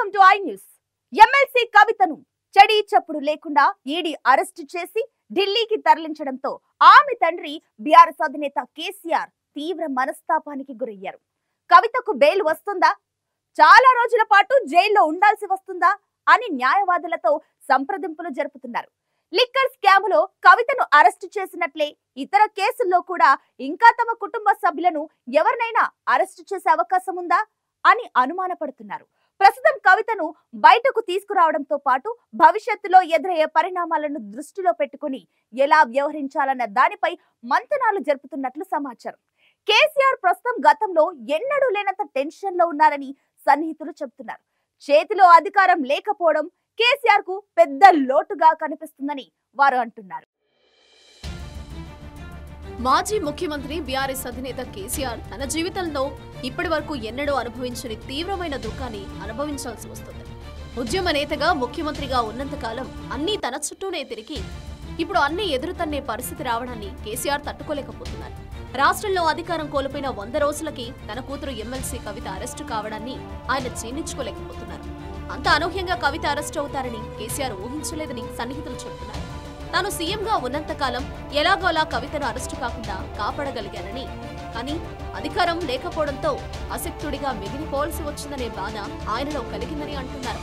Welcome to I news. MLC కవితను చెడి చప్పుడు లేకుండా ఈడీ అరెస్టు చేసి ఢిల్లీకి తరలించడంతో ఆమె తండ్రి బీఆర్ఎస్ అధినేత కేసీఆర్ తీవ్ర మనస్తాపానికి గురయ్యారు. కవితకు బెయిల్ వస్తుందా, చాలా రోజుల పాటు జైల్లో ఉండాల్సి వస్తుందా అని న్యాయవాదులతో సంప్రదింపులు జరుపుతున్నారు. లిక్కర్ స్కాములో కవితను అరెస్టు చేసినట్లే ఇతర కేసుల్లో కూడా ఇంకా తమ కుటుంబ సభ్యులను ఎవరినైనా అరెస్టు చేసే అవకాశం ఉందా అని అనుమానపడుతున్నారు. ప్రస్తుతం కవితను బయటకు తీసుకురావడంతో పాటు భవిష్యత్తులో ఎదురయ్యే పరిణామాలను దృష్టిలో పెట్టుకుని ఎలా వ్యవహరించాలన్న దానిపై మంతనాలు జరుపుతున్నట్లు సమాచారం. కేసీఆర్ ప్రస్తుతం గతంలో ఎన్నడూ లేనంత టెన్షన్ లో ఉన్నారని సన్నిహితులు చెబుతున్నారు. చేతిలో అధికారం లేకపోవడం కేసీఆర్ కు పెద్ద లోటుగా కనిపిస్తుందని వారు అంటున్నారు. మాజీ ముఖ్యమంత్రి బీఆర్ఎస్ అధినేత కేసీఆర్ తన జీవితంలో ఇప్పటి వరకు ఎన్నడూ అనుభవించని తీవ్రమైన దుఃఖాన్ని అనుభవించాల్సి వస్తుంది. ఉద్యమ నేతగా ముఖ్యమంత్రిగా ఉన్నంతకాలం అన్నీ తన చుట్టూనే తిరిగి ఇప్పుడు అన్ని ఎదురుతన్నే పరిస్థితి రావడాన్ని కేసీఆర్ తట్టుకోలేకపోతున్నారు. రాష్ట్రంలో అధికారం కోల్పోయిన 100 రోజులకి తన కూతురు ఎమ్మెల్సీ కవిత అరెస్టు కావడాన్ని ఆయన జీర్ణించుకోలేకపోతున్నారు. అంత అనూహ్యంగా కవిత అరెస్టు అవుతారని కేసీఆర్ ఊహించలేదని సన్నిహితులు చెబుతున్నారు. తాను సీఎంగా ఉన్నంతకాలం ఎలాగోలా కవితను అరెస్టు కాకుండా కాపాడగలిగానని, కానీ అధికారం లేకపోవడంతో అశక్తుడిగా మిగిలిపోవాల్సి వచ్చిందనే బాధ ఆయనలో కలిగిందని అంటున్నారు.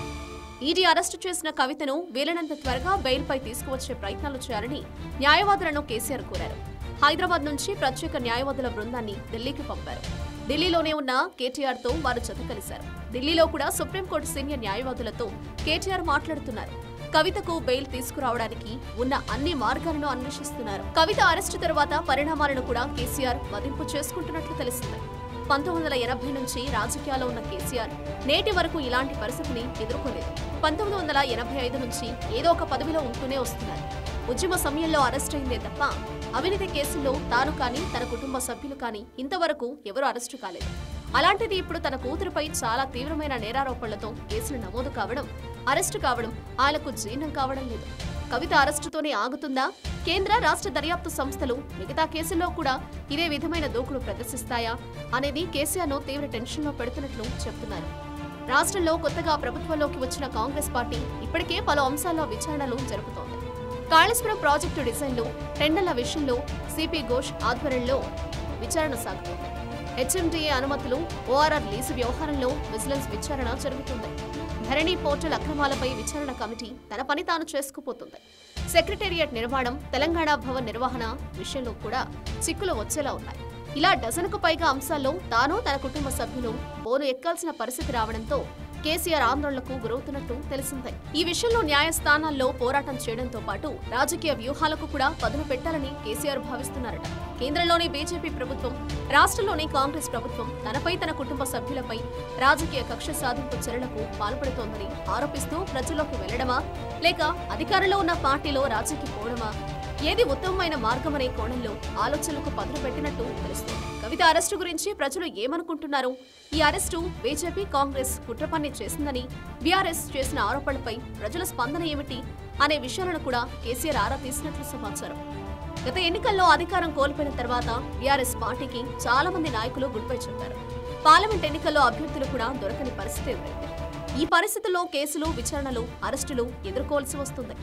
ఈడీ అరెస్టు చేసిన కవితను వీలైనంత త్వరగా బెయిల్పై తీసుకువచ్చే ప్రయత్నాలు చేయాలని న్యాయవాదులను కేసీఆర్ కోరారు. హైదరాబాద్ నుంచి ప్రత్యేక న్యాయవాదుల బృందాన్ని ఢిల్లీకి పంపారు. ఢిల్లీలోనే ఉన్న కేటీఆర్ తో వారు జత కలిశారు. ఢిల్లీలో కూడా సుప్రీంకోర్టు సీనియర్ న్యాయవాదులతో కేటీఆర్ మాట్లాడుతున్నారు. కవితకు బెయిల్ తీసుకురావడానికి ఉన్న అన్ని మార్గాలను అన్వేషిస్తున్నారు. కవిత అరెస్టు తర్వాత పరిణామాలను కూడా కేసీఆర్ మదింపు చేసుకుంటున్నట్లు తెలిసింది. 1980 నుంచి రాజకీయాల్లో ఉన్న కేసీఆర్ నేటి వరకు ఇలాంటి పరిస్థితిని ఎదుర్కోలేదు. 1985 నుంచి ఏదో ఒక పదవిలో ఉంటూనే వస్తున్నారు. ఉద్యమ సమయంలో అరెస్ట్ అయిందే తప్ప అవినీతి కేసుల్లో తాను కానీ తన కుటుంబ సభ్యులు కానీ ఇంతవరకు ఎవరూ అరెస్టు కాలేదు. అలాంటిది ఇప్పుడు తన కూతురుపై చాలా తీవ్రమైన నేరారోపణలతో కేసులు నమోదు కావడం, అరెస్టు కావడం ఆయనకు జీర్ణం కావడం లేదు. కవిత అరెస్టుతోనే ఆగుతుందా? కేంద్ర రాష్ట్ర దర్యాప్తు సంస్థలు మిగతా కేసుల్లో కూడా ఇదే విధమైన దూకుడు ప్రదర్శిస్తాయా అనేది కేసీఆర్ను తీవ్ర టెన్షన్లో పెడుతున్నట్లు చెబుతున్నారు. రాష్ట్రంలో కొత్తగా ప్రభుత్వంలోకి వచ్చిన కాంగ్రెస్ పార్టీ ఇప్పటికే పలు అంశాల్లో విచారణలు జరుపుతోంది. కాళేశ్వరం ప్రాజెక్టు డిజైన్లు, టెండర్ల విషయంలో సిపి ఘోష్ ఆధ్వర్యంలో విచారణ సాగుతోంది. హెచ్ఎండిఏ అనుమతులు, ఓఆర్ఆర్ లీజు వ్యవహారంలో విజిలెన్స్ విచారణ జరుగుతుంది. ధరణి పోర్టల్ అక్రమాలపై విచారణ కమిటీ తన పని తాను చేసుకుపోతుంది. సెక్రటేరియట్ నిర్మాణం, తెలంగాణ భవన్ నిర్వహణ విషయంలో కూడా చిక్కులు వచ్చేలా ఉన్నాయి. ఇలా డజనుకు పైగా అంశాల్లో తాను తన కుటుంబ సభ్యులు బోను ఎక్కాల్సిన పరిస్థితి రావడంతో కేసీఆర్ ఆందోళనకు గురవుతున్నట్టు తెలిసిందే. ఈ విషయంలో న్యాయస్థానాల్లో పోరాటం చేయడంతో పాటు రాజకీయ వ్యూహాలకు కూడా పదును పెట్టాలని కేసీఆర్ భావిస్తున్నారట. కేంద్రంలోని బీజేపీ ప్రభుత్వం, రాష్ట్రంలోని కాంగ్రెస్ ప్రభుత్వం తనపై తన కుటుంబ సభ్యులపై రాజకీయ కక్ష సాధింపు చర్యలకు పాల్పడుతోందని ఆరోపిస్తూ ప్రజల్లోకి వెళ్లడమా, లేక అధికారంలో ఉన్న పార్టీలో రాజీకి పోవడమా, ఏది ఉత్తమమైన మార్గమనే కోణంలో ఆలోచనలకు పదును పెట్టినట్టు తెలుస్తోంది. కవిత అరెస్టు గురించి ప్రజలు ఏమనుకుంటున్నారు? ఈ అరెస్టు బీజేపీ, కాంగ్రెస్ కుట్ర పని చేసిందని బీఆర్ఎస్ చేసిన ఆరోపణలపై ప్రజల స్పందన ఏమిటి అనే విషయాలను కూడా కేసీఆర్ ఆరా తీసినట్లు సమాచారం. గత ఎన్నికల్లో అధికారం కోల్పోయిన తర్వాత బీఆర్ఎస్ పార్టీకి చాలా మంది నాయకులు గుడ్ బై చెప్పారు. పార్లమెంట్ ఎన్నికల్లో అభ్యర్థులు కూడా దొరకని పరిస్థితి ఎదురైంది. ఈ పరిస్థితుల్లో కేసులు, విచారణలు, అరెస్టులు ఎదుర్కోవాల్సి వస్తుంది.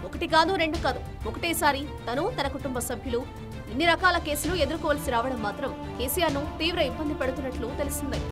ఒకటి కాదు, రెండు కాదు, ఒకటేసారి తను, తన కుటుంబ సభ్యులు ఇన్ని రకాల కేసులు ఎదుర్కోవాల్సి రావడం మాత్రం కేసీఆర్ను తీవ్ర ఇబ్బంది పెడుతున్నట్లు తెలిసిందే.